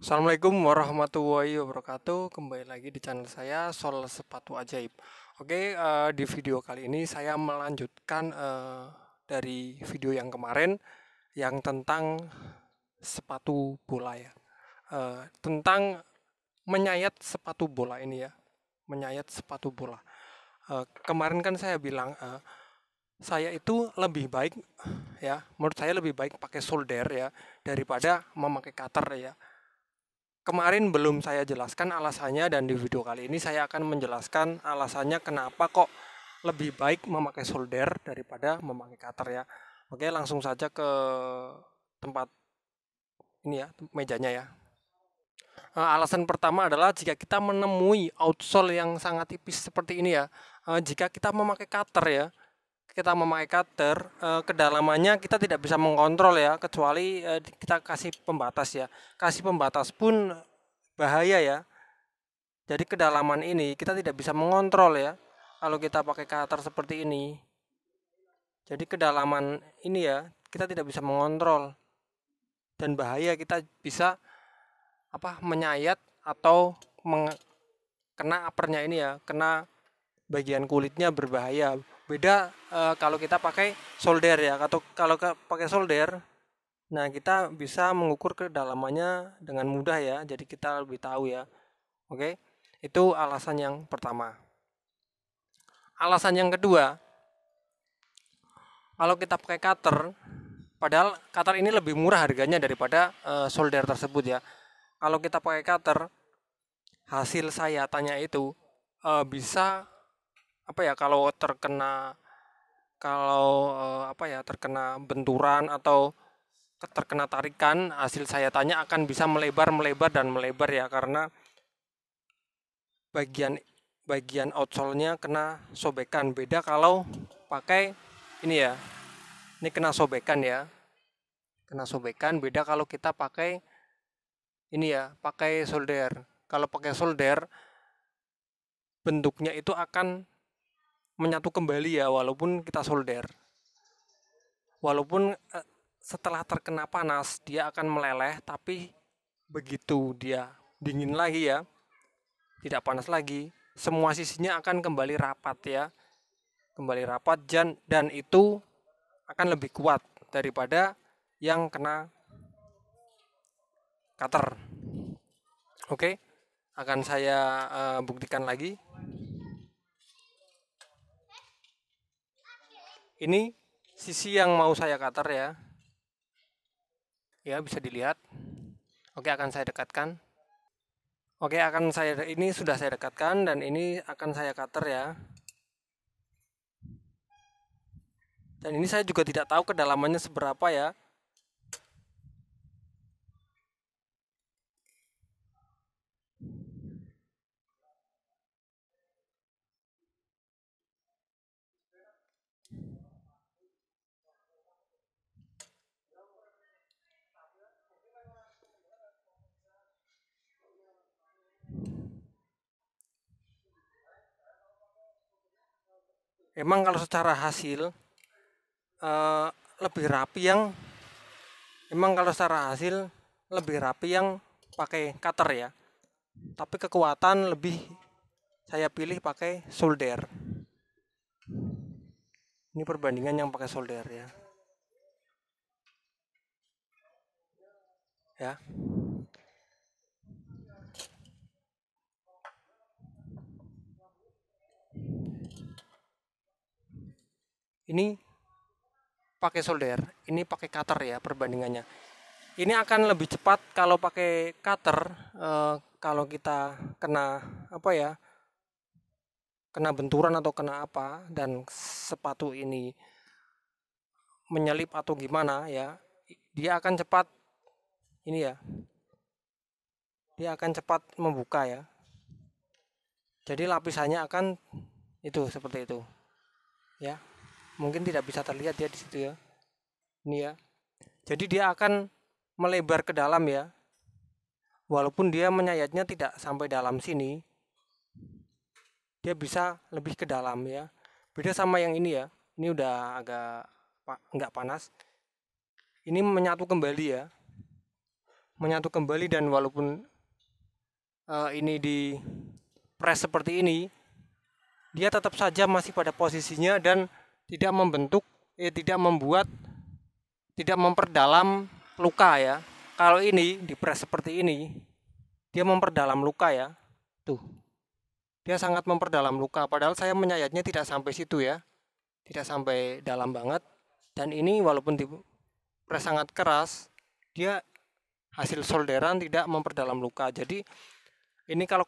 Assalamualaikum warahmatullahi wabarakatuh. Kembali lagi di channel saya Sol Sepatu Ajaib. Oke, di video kali ini saya melanjutkan dari video yang kemarin yang tentang sepatu bola ya. Tentang menyayat sepatu bola ini ya, menyayat sepatu bola. Kemarin kan saya bilang saya itu lebih baik ya, menurut saya lebih baik pakai solder ya daripada memakai cutter ya. Kemarin belum saya jelaskan alasannya dan di video kali ini saya akan menjelaskan alasannya kenapa kok lebih baik memakai solder daripada memakai cutter ya. Oke, langsung saja ke tempat ini ya, mejanya ya. Alasan pertama adalah jika kita menemui outsole yang sangat tipis seperti ini ya, jika kita memakai cutter ya, kedalamannya kita tidak bisa mengontrol ya, kecuali kita kasih pembatas ya. Kasih pembatas pun bahaya ya. Jadi kedalaman ini kita tidak bisa mengontrol ya. Kalau kita pakai cutter seperti ini. Jadi kedalaman ini ya kita tidak bisa mengontrol dan bahaya kita bisa menyayat atau kena apernya ini ya, kena bagian kulitnya berbahaya. Beda kalau kita pakai solder ya, atau kalau pakai solder, nah kita bisa mengukur kedalamannya dengan mudah ya. Jadi kita lebih tahu ya. Oke, itu alasan yang pertama. Alasan yang kedua, kalau kita pakai cutter, padahal cutter ini lebih murah harganya daripada solder tersebut ya. Kalau kita pakai cutter, hasil sayatannya itu bisa kalau terkena terkena benturan atau terkena tarikan, hasil sayatannya akan bisa melebar melebar dan melebar ya, karena bagian bagian outsole-nya kena sobekan. Beda kalau pakai ini ya, ini kena sobekan ya, kena sobekan. Beda kalau kita pakai ini ya, pakai solder. Kalau pakai solder, bentuknya itu akan menyatu kembali ya, walaupun kita solder. Walaupun setelah terkena panas dia akan meleleh, tapi begitu dia dingin lagi ya, tidak panas lagi, semua sisinya akan kembali rapat ya, kembali rapat, dan itu akan lebih kuat daripada yang kena cutter. Oke, akan saya buktikan lagi. Ini sisi yang mau saya cutter ya, ya bisa dilihat. Oke, akan saya dekatkan. Oke, ini sudah saya dekatkan dan ini akan saya cutter ya. Dan ini saya juga tidak tahu kedalamannya seberapa ya. Emang kalau secara hasil eh, lebih rapi yang emang kalau secara hasil lebih rapi yang pakai cutter ya. Tapi kekuatan lebih saya pilih pakai solder. Ini perbandingan yang pakai solder ya. Ya. Ini pakai solder, ini pakai cutter ya perbandingannya. Ini akan lebih cepat kalau pakai cutter, kalau kita kena kena benturan atau kena apa dan sepatu ini menyelip atau gimana ya, dia akan cepat ini ya, dia akan cepat membuka ya. Jadi lapisannya akan itu seperti itu ya. Mungkin tidak bisa terlihat ya di situ ya. Ini ya. Jadi dia akan melebar ke dalam ya. Walaupun dia menyayatnya tidak sampai dalam sini, dia bisa lebih ke dalam ya. Beda sama yang ini ya. Ini udah agak nggak panas. Ini menyatu kembali ya. menyatu kembali, dan walaupun ini di press seperti ini, dia tetap saja masih pada posisinya dan tidak tidak memperdalam luka ya. Kalau ini di press seperti ini, dia memperdalam luka ya. Tuh, dia sangat memperdalam luka. Padahal saya menyayatnya tidak sampai situ ya, tidak sampai dalam banget. Dan ini walaupun di press sangat keras, dia hasil solderan tidak memperdalam luka. Jadi ini kalau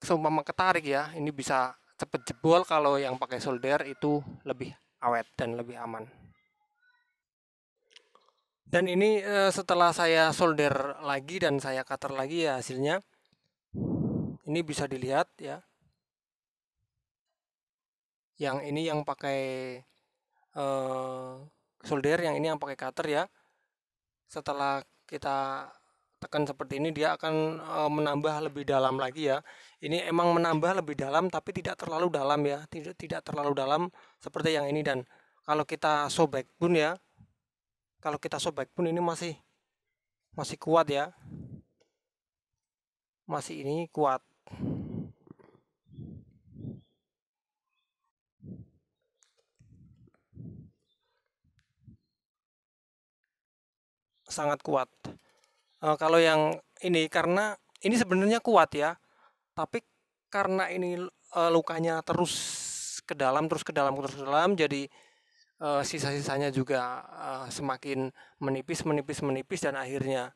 seumpama ketarik ya, ini bisa cepet jebol. Kalau yang pakai solder itu lebih awet dan lebih aman. Dan ini setelah saya solder lagi dan saya cutter lagi ya, hasilnya ini bisa dilihat ya. Yang ini yang pakai solder, yang ini yang pakai cutter ya. Setelah kita tekan seperti ini, dia akan menambah lebih dalam lagi ya. Ini emang menambah lebih dalam tapi tidak terlalu dalam ya, tidak terlalu dalam seperti yang ini. Dan kalau kita sobek pun ya, ini masih kuat ya, masih ini kuat. Sangat kuat. Kalau yang ini, karena ini sebenarnya kuat ya, tapi karena ini lukanya terus ke dalam, jadi sisa-sisanya juga semakin menipis, dan akhirnya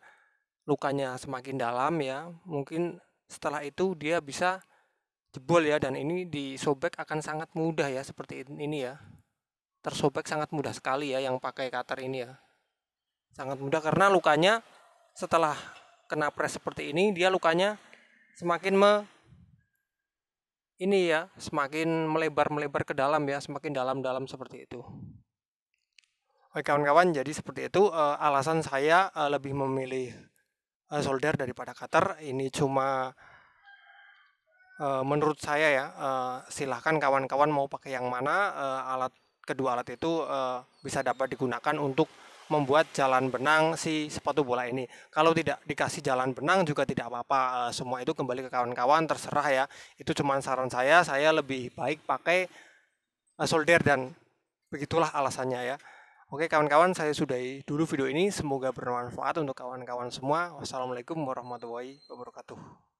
lukanya semakin dalam ya. Mungkin setelah itu dia bisa jebol ya, dan ini disobek akan sangat mudah ya, seperti ini ya. Tersobek sangat mudah sekali ya yang pakai cutter ini ya. Sangat mudah karena lukanya setelah kena press seperti ini, dia lukanya semakin semakin melebar ke dalam ya, semakin dalam seperti itu. Oke kawan-kawan, jadi seperti itu alasan saya lebih memilih solder daripada cutter. Ini cuma menurut saya ya, silahkan kawan-kawan mau pakai yang mana. Kedua alat itu bisa dapat digunakan untuk membuat jalan benang si sepatu bola ini. Kalau tidak dikasih jalan benang juga tidak apa-apa, semua itu kembali ke kawan-kawan, terserah ya. Itu cuma saran saya lebih baik pakai solder, dan begitulah alasannya ya. Oke kawan-kawan, saya sudahi dulu video ini, semoga bermanfaat untuk kawan-kawan semua. Wassalamualaikum warahmatullahi wabarakatuh.